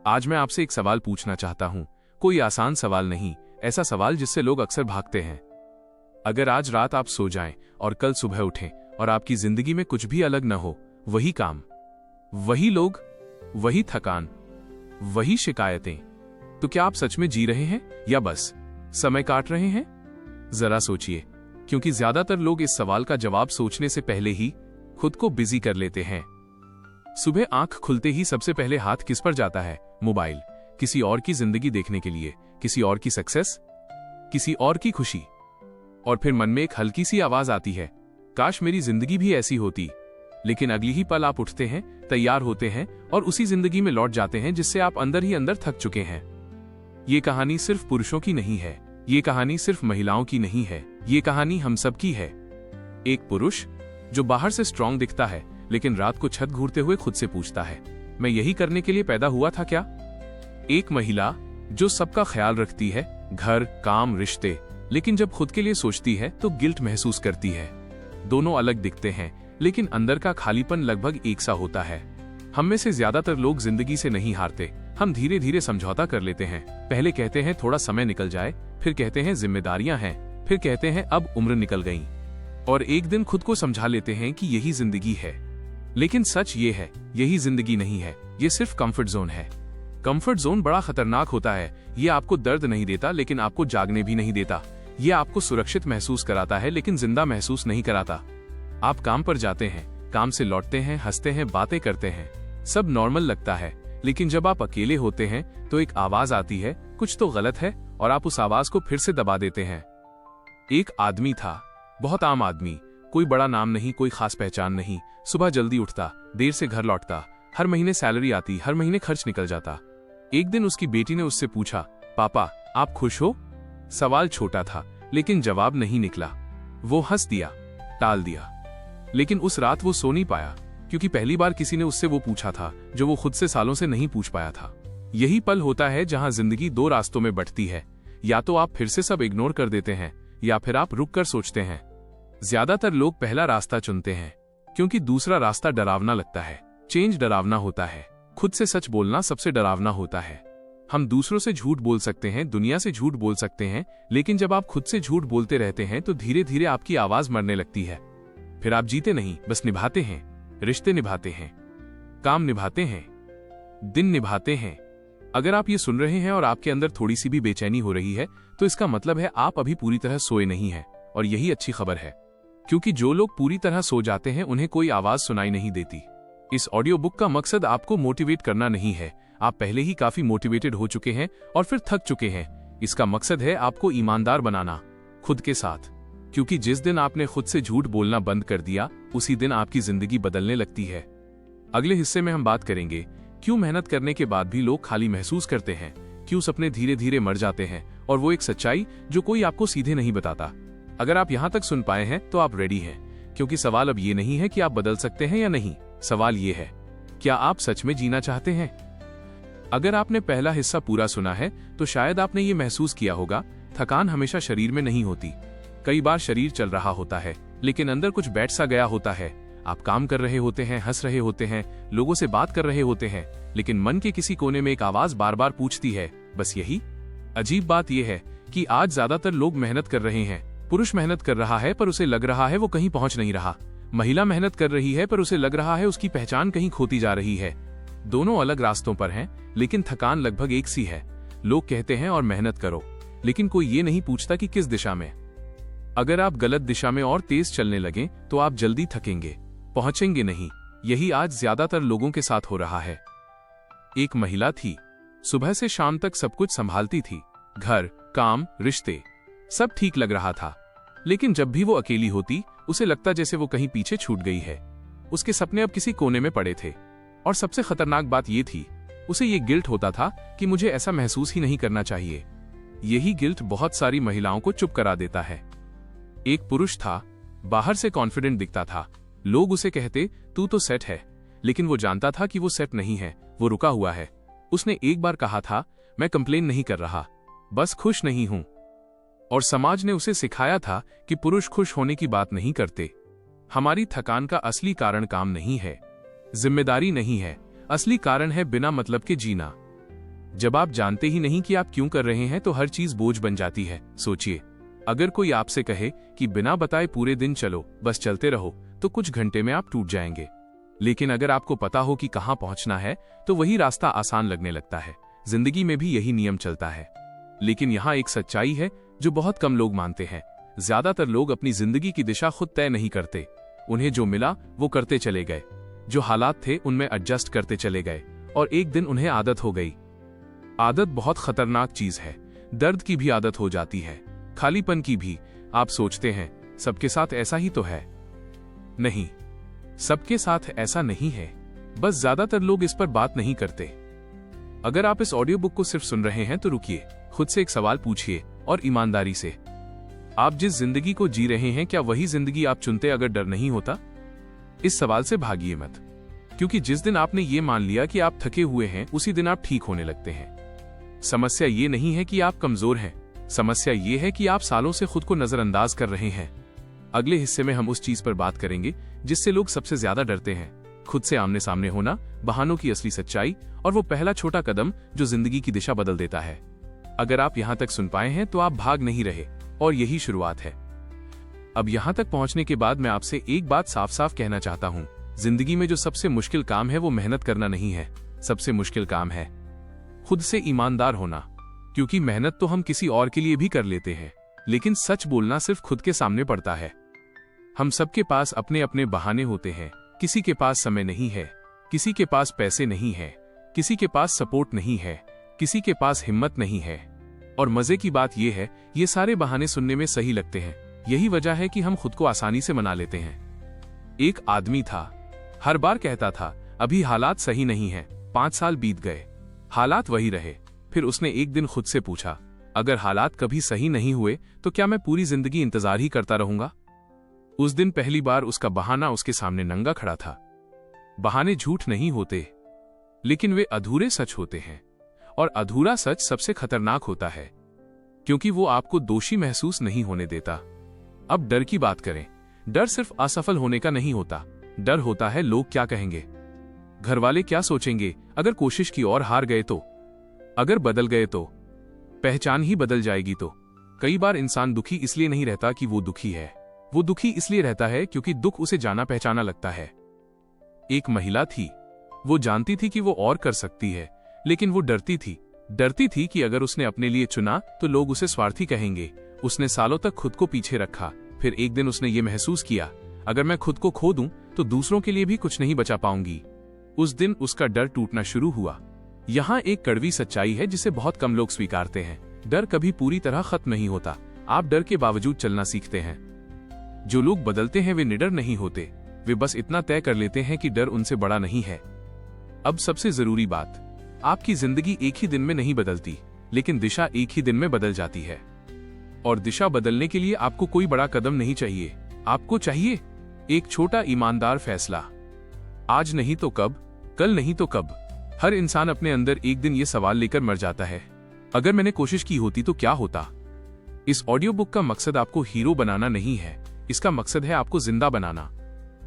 आज मैं आपसे एक सवाल पूछना चाहता हूं, कोई आसान सवाल नहीं, ऐसा सवाल जिससे लोग अक्सर भागते हैं। अगर आज रात आप सो जाएं और कल सुबह उठें और आपकी जिंदगी में कुछ भी अलग न हो, वही काम, वही लोग, वही थकान, वही शिकायतें, तो क्या आप सच में जी रहे हैं या बस समय काट रहे हैं? जरा सोचिए, क्योंकि ज्यादातर लोग इस सवाल का जवाब सोचने से पहले ही खुद को बिजी कर लेते हैं। सुबह आंख खुलते ही सबसे पहले हाथ किस पर जाता है? मोबाइल। किसी और की जिंदगी देखने के लिए, किसी और की सक्सेस, किसी और की खुशी। और फिर मन में एक हल्की सी आवाज आती है, काश मेरी जिंदगी भी ऐसी होती। लेकिन अगली ही पल आप उठते हैं, तैयार होते हैं और उसी जिंदगी में लौट जाते हैं जिससे आप अंदर ही अंदर थक चुके हैं। ये कहानी सिर्फ पुरुषों की नहीं है, ये कहानी सिर्फ महिलाओं की नहीं है, ये कहानी हम सब की है। एक पुरुष जो बाहर से स्ट्रांग दिखता है, लेकिन रात को छत घूरते हुए खुद से पूछता है, मैं यही करने के लिए पैदा हुआ था क्या? एक महिला जो सबका ख्याल रखती है, घर, काम, रिश्ते, लेकिन जब खुद के लिए सोचती है तो गिल्ट महसूस करती है। दोनों अलग दिखते हैं, लेकिन अंदर का खालीपन लगभग एक सा होता है। हम में से ज्यादातर लोग जिंदगी से नहीं हारते, हम धीरे धीरे समझौता कर लेते हैं। पहले कहते हैं थोड़ा समय निकल जाए, फिर कहते हैं जिम्मेदारियां हैं, फिर कहते हैं अब उम्र निकल गई, और एक दिन खुद को समझा लेते हैं कि यही जिंदगी है। लेकिन सच ये है, यही जिंदगी नहीं है, ये सिर्फ कंफर्ट जोन है। कंफर्ट जोन बड़ा खतरनाक होता है। ये आपको दर्द नहीं देता, लेकिन आपको जागने भी नहीं देता। ये आपको सुरक्षित महसूस कराता है, लेकिन जिंदा महसूस नहीं कराता। आप काम पर जाते हैं, काम से लौटते हैं, हंसते हैं, बातें करते हैं, सब नॉर्मल लगता है। लेकिन जब आप अकेले होते हैं तो एक आवाज आती है, कुछ तो गलत है, और आप उस आवाज को फिर से दबा देते हैं। एक आदमी था, बहुत आम आदमी, कोई बड़ा नाम नहीं, कोई खास पहचान नहीं। सुबह जल्दी उठता, देर से घर लौटता, हर महीने सैलरी आती, हर महीने खर्च निकल जाता। एक दिन उसकी बेटी ने उससे पूछा, पापा आप खुश हो? सवाल छोटा था, लेकिन जवाब नहीं निकला। वो हंस दिया, टाल दिया। लेकिन उस रात वो सो नहीं पाया, क्योंकि पहली बार किसी ने उससे वो पूछा था जो वो खुद से सालों से नहीं पूछ पाया था। यही पल होता है जहां जिंदगी दो रास्तों में बंटती है। या तो आप फिर से सब इग्नोर कर देते हैं, या फिर आप रुक कर सोचते हैं। ज्यादातर लोग पहला रास्ता चुनते हैं, क्योंकि दूसरा रास्ता डरावना लगता है। चेंज डरावना होता है, खुद से सच बोलना सबसे डरावना होता है। हम दूसरों से झूठ बोल सकते हैं, दुनिया से झूठ बोल सकते हैं, लेकिन जब आप खुद से झूठ बोलते रहते हैं तो धीरे धीरे आपकी आवाज मरने लगती है। फिर आप जीते नहीं, बस निभाते हैं, रिश्ते निभाते हैं, काम निभाते हैं, दिन निभाते हैं। अगर आप ये सुन रहे हैं और आपके अंदर थोड़ी सी भी बेचैनी हो रही है, तो इसका मतलब है आप अभी पूरी तरह सोए नहीं हैं, और यही अच्छी खबर है, क्योंकि जो लोग पूरी तरह सो जाते हैं उन्हें कोई आवाज सुनाई नहीं देती। इस ऑडियो बुक का मकसद आपको मोटिवेट करना नहीं है, आप पहले ही काफी मोटिवेटेड हो चुके हैं और फिर थक चुके हैं। इसका मकसद है आपको ईमानदार बनाना, खुद के साथ, क्योंकि जिस दिन आपने खुद से झूठ बोलना बंद कर दिया, उसी दिन आपकी जिंदगी बदलने लगती है। अगले हिस्से में हम बात करेंगे, क्यों मेहनत करने के बाद भी लोग खाली महसूस करते हैं, क्यों सपने धीरे धीरे मर जाते हैं, और वो एक सच्चाई जो कोई आपको सीधे नहीं बताता। अगर आप यहाँ तक सुन पाए हैं तो आप रेडी हैं, क्योंकि सवाल अब ये नहीं है कि आप बदल सकते हैं या नहीं, सवाल ये है, क्या आप सच में जीना चाहते हैं? अगर आपने पहला हिस्सा पूरा सुना है तो शायद आपने ये महसूस किया होगा, थकान हमेशा शरीर में नहीं होती। कई बार शरीर चल रहा होता है, लेकिन अंदर कुछ बैठ सा गया होता है। आप काम कर रहे होते हैं, हंस रहे होते हैं, लोगों से बात कर रहे होते हैं, लेकिन मन के किसी कोने में एक आवाज बार बार पूछती है, बस यही। अजीब बात यह है कि आज ज्यादातर लोग मेहनत कर रहे हैं। पुरुष मेहनत कर रहा है पर उसे लग रहा है वो कहीं पहुंच नहीं रहा। महिला मेहनत कर रही है पर उसे लग रहा है उसकी पहचान कहीं खोती जा रही है। दोनों अलग रास्तों पर हैं, लेकिन थकान लगभग एक सी है। लोग कहते हैं और मेहनत करो, लेकिन कोई ये नहीं पूछता कि किस दिशा में। अगर आप गलत दिशा में और तेज चलने लगें तो आप जल्दी थकेंगे, पहुंचेंगे नहीं। यही आज ज्यादातर लोगों के साथ हो रहा है। एक महिला थी, सुबह से शाम तक सब कुछ संभालती थी, घर, काम, रिश्ते, सब ठीक लग रहा था। लेकिन जब भी वो अकेली होती, उसे लगता जैसे वो कहीं पीछे छूट गई है। उसके सपने अब किसी कोने में पड़े थे, और सबसे खतरनाक बात ये थी, उसे ये गिल्ट होता था कि मुझे ऐसा महसूस ही नहीं करना चाहिए। यही गिल्ट बहुत सारी महिलाओं को चुप करा देता है। एक पुरुष था, बाहर से कॉन्फिडेंट दिखता था, लोग उसे कहते तू तो सेट है, लेकिन वो जानता था कि वो सेट नहीं है, वो रुका हुआ है। उसने एक बार कहा था, मैं कंप्लेन नहीं कर रहा, बस खुश नहीं हूं। और समाज ने उसे सिखाया था कि पुरुष खुश होने की बात नहीं करते। हमारी थकान का असली कारण काम नहीं है, जिम्मेदारी नहीं है, असली कारण है बिना मतलब के जीना। जब आप जानते ही नहीं कि आप क्यों कर रहे हैं तो हर चीज बोझ बन जाती है। सोचिए, अगर कोई आपसे कहे कि बिना बताए पूरे दिन चलो, बस चलते रहो, तो कुछ घंटे में आप टूट जाएंगे। लेकिन अगर आपको पता हो कि कहां पहुंचना है तो वही रास्ता आसान लगने लगता है। जिंदगी में भी यही नियम चलता है। लेकिन यहाँ एक सच्चाई है जो बहुत कम लोग मानते हैं। ज्यादातर लोग अपनी जिंदगी की दिशा खुद तय नहीं करते। उन्हें जो मिला वो करते चले गए, जो हालात थे उनमें एडजस्ट करते चले गए, और एक दिन उन्हें आदत हो गई। आदत बहुत खतरनाक चीज है। दर्द की भी आदत हो जाती है, खालीपन की भी। आप सोचते हैं सबके साथ ऐसा ही तो है। नहीं, सबके साथ ऐसा नहीं है, बस ज्यादातर लोग इस पर बात नहीं करते। अगर आप इस ऑडियो बुक को सिर्फ सुन रहे हैं तो रुकिए, खुद से एक सवाल पूछिए और ईमानदारी से। आप जिस जिंदगी को जी रहे हैं, क्या वही जिंदगी आप चुनते अगर डर नहीं होता? इस सवाल से भागिए मत, क्योंकि जिस दिन आपने ये मान लिया कि आप थके हुए हैं, उसी दिन आप ठीक होने लगते हैं। समस्या ये नहीं है कि आप कमजोर हैं, समस्या ये है कि आप सालों से खुद को नजरअंदाज कर रहे हैं। अगले हिस्से में हम उस चीज पर बात करेंगे जिससे लोग सबसे ज्यादा डरते हैं, खुद से आमने सामने होना, बहानों की असली सच्चाई, और वो पहला छोटा कदम जो जिंदगी की दिशा बदल देता है। अगर आप यहाँ तक सुन पाए हैं तो आप भाग नहीं रहे, और यही शुरुआत है। अब यहाँ तक पहुँचने के बाद मैं आपसे एक बात साफ साफ कहना चाहता हूँ। जिंदगी में जो सबसे मुश्किल काम है वो मेहनत करना नहीं है, सबसे मुश्किल काम है खुद से ईमानदार होना। क्योंकि मेहनत तो हम किसी और के लिए भी कर लेते हैं, लेकिन सच बोलना सिर्फ खुद के सामने पड़ता है। हम सबके पास अपने अपने बहाने होते हैं। किसी के पास समय नहीं है, किसी के पास पैसे नहीं है, किसी के पास सपोर्ट नहीं है, किसी के पास हिम्मत नहीं है। और मजे की बात यह है, ये सारे बहाने सुनने में सही लगते हैं। यही वजह है कि हम खुद को आसानी से मना लेते हैं। एक आदमी था, हर बार कहता था अभी हालात सही नहीं है। 5 साल बीत गए, हालात वही रहे। फिर उसने एक दिन खुद से पूछा, अगर हालात कभी सही नहीं हुए तो क्या मैं पूरी जिंदगी इंतजार ही करता रहूंगा? उस दिन पहली बार उसका बहाना उसके सामने नंगा खड़ा था। बहाने झूठ नहीं होते, लेकिन वे अधूरे सच होते हैं। और अधूरा सच सबसे खतरनाक होता है, क्योंकि वो आपको दोषी महसूस नहीं होने देता। अब डर की बात करें। डर सिर्फ असफल होने का नहीं होता, डर होता है लोग क्या कहेंगे, घर वाले क्या सोचेंगे, अगर कोशिश की और हार गए तो, अगर बदल गए तो, पहचान ही बदल जाएगी तो। कई बार इंसान दुखी इसलिए नहीं रहता कि वो दुखी है, वो दुखी इसलिए रहता है क्योंकि दुख उसे जाना पहचाना लगता है। एक महिला थी, वो जानती थी कि वो और कर सकती है, लेकिन वो डरती थी कि अगर उसने अपने लिए चुना तो लोग उसे स्वार्थी कहेंगे। उसने सालों तक खुद को पीछे रखा। फिर एक दिन उसने ये महसूस किया, अगर मैं खुद को खो दूं तो दूसरों के लिए भी कुछ नहीं बचा पाऊंगी। उस दिन उसका डर टूटना शुरू हुआ। यहाँ एक कड़वी सच्चाई है जिसे बहुत कम लोग स्वीकारते हैं। डर कभी पूरी तरह खत्म नहीं होता, आप डर के बावजूद चलना सीखते हैं। जो लोग बदलते हैं वे निडर नहीं होते, वे बस इतना तय कर लेते हैं कि डर उनसे बड़ा नहीं है। अब सबसे जरूरी बात, आपकी जिंदगी एक ही दिन में नहीं बदलती, लेकिन दिशा एक ही दिन में बदल जाती है। और दिशा बदलने के लिए आपको कोई बड़ा कदम नहीं चाहिए, आपको चाहिए एक छोटा ईमानदार फैसला। आज नहीं तो कब, कल नहीं तो कब। हर इंसान अपने अंदर एक दिन ये सवाल लेकर मर जाता है, अगर मैंने कोशिश की होती तो क्या होता। इस ऑडियो बुक का मकसद आपको हीरो बनाना नहीं है, इसका मकसद है आपको जिंदा बनाना।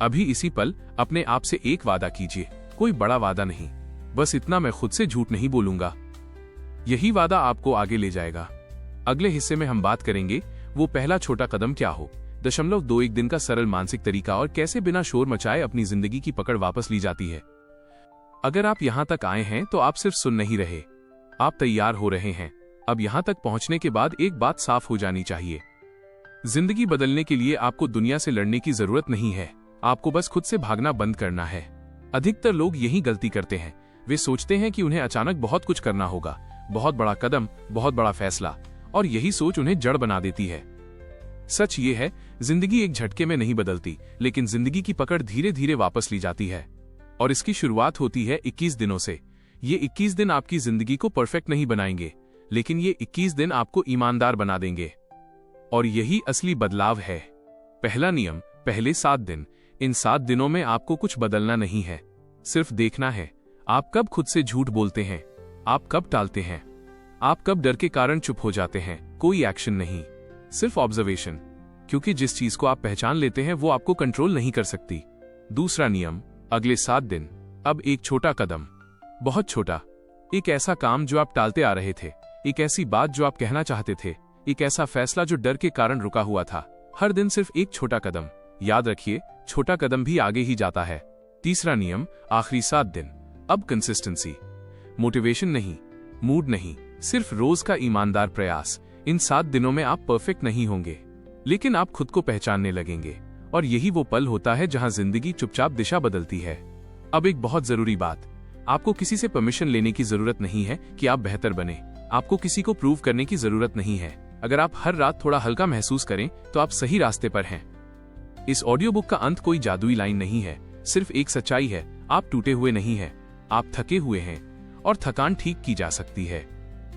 अभी इसी पल अपने आप से एक वादा कीजिए, कोई बड़ा वादा नहीं, बस इतना, मैं खुद से झूठ नहीं बोलूंगा। यही वादा आपको आगे ले जाएगा। अगले हिस्से में हम बात करेंगे वो पहला छोटा कदम क्या हो, 0.21 दिन का सरल मानसिक तरीका, और कैसे बिना शोर मचाए अपनी जिंदगी की पकड़ वापस ली जाती है। अगर आप यहाँ तक आए हैं तो आप सिर्फ सुन नहीं रहे, आप तैयार हो रहे हैं। अब यहाँ तक पहुँचने के बाद एक बात साफ हो जानी चाहिए, जिंदगी बदलने के लिए आपको दुनिया से लड़ने की जरूरत नहीं है, आपको बस खुद से भागना बंद करना है। अधिकतर लोग यही गलती करते हैं, वे सोचते हैं कि उन्हें अचानक बहुत कुछ करना होगा, बहुत बड़ा कदम, बहुत बड़ा फैसला, और यही सोच उन्हें जड़ बना देती है। सच ये है, जिंदगी एक झटके में नहीं बदलती, लेकिन जिंदगी की पकड़ धीरे धीरे वापस ली जाती है। और इसकी शुरुआत होती है 21 दिनों से। ये 21 दिन आपकी जिंदगी को परफेक्ट नहीं बनाएंगे, लेकिन ये 21 दिन आपको ईमानदार बना देंगे। और यही असली बदलाव है। पहला नियम, पहले 7 दिन। इन 7 दिनों में आपको कुछ बदलना नहीं है, सिर्फ देखना है आप कब खुद से झूठ बोलते हैं, आप कब टालते हैं, आप कब डर के कारण चुप हो जाते हैं। कोई एक्शन नहीं, सिर्फ ऑब्जर्वेशन, क्योंकि जिस चीज को आप पहचान लेते हैं वो आपको कंट्रोल नहीं कर सकती। दूसरा नियम, अगले 7 दिन। अब एक छोटा कदम, बहुत छोटा, एक ऐसा काम जो आप टालते आ रहे थे, एक ऐसी बात जो आप कहना चाहते थे, एक ऐसा फैसला जो डर के कारण रुका हुआ था। हर दिन सिर्फ एक छोटा कदम। याद रखिए, छोटा कदम भी आगे ही जाता है। तीसरा नियम, आखिरी 7 दिन। अब कंसिस्टेंसी, मोटिवेशन नहीं, मूड नहीं, सिर्फ रोज का ईमानदार प्रयास। इन 7 दिनों में आप परफेक्ट नहीं होंगे, लेकिन आप खुद को पहचानने लगेंगे, और यही वो पल होता है जहां जिंदगी चुपचाप दिशा बदलती है। अब एक बहुत जरूरी बात, आपको किसी से परमिशन लेने की जरूरत नहीं है कि आप बेहतर बने। आपको किसी को प्रूव करने की जरूरत नहीं है। अगर आप हर रात थोड़ा हल्का महसूस करें तो आप सही रास्ते पर हैं। इस ऑडियो बुक का अंत कोई जादुई लाइन नहीं है, सिर्फ एक सच्चाई है, आप टूटे हुए नहीं हैं, आप थके हुए हैं, और थकान ठीक की जा सकती है।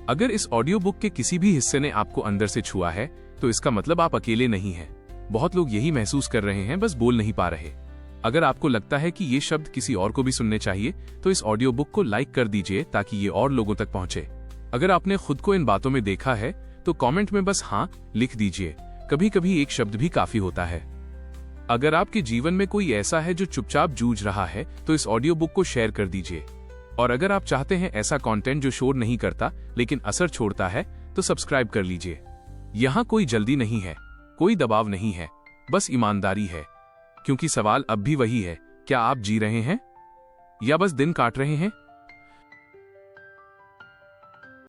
अगर इस ऑडियो बुक के किसी भी हिस्से ने आपको अंदर से छुआ है, तो इसका मतलब आप अकेले नहीं हैं। बहुत लोग यही महसूस कर रहे हैं, बस बोल नहीं पा रहे। अगर आपको लगता है कि ये शब्द किसी और को भी सुनने चाहिए, तो इस ऑडियो बुक को लाइक कर दीजिए ताकि ये और लोगों तक पहुंचे। अगर आपने खुद को इन बातों में देखा है, तो कमेंट में बस हाँ लिख दीजिए। कभी कभी एक शब्द भी काफी होता है। अगर आपके जीवन में कोई ऐसा है जो चुपचाप जूझ रहा है, तो इस ऑडियो बुक को शेयर कर दीजिए। और अगर आप चाहते हैं ऐसा कंटेंट जो शोर नहीं करता लेकिन असर छोड़ता है, तो सब्सक्राइब कर लीजिए। यहाँ कोई जल्दी नहीं है, कोई दबाव नहीं है, बस ईमानदारी है। क्योंकि सवाल अब भी वही है, क्या आप जी रहे हैं या बस दिन काट रहे हैं?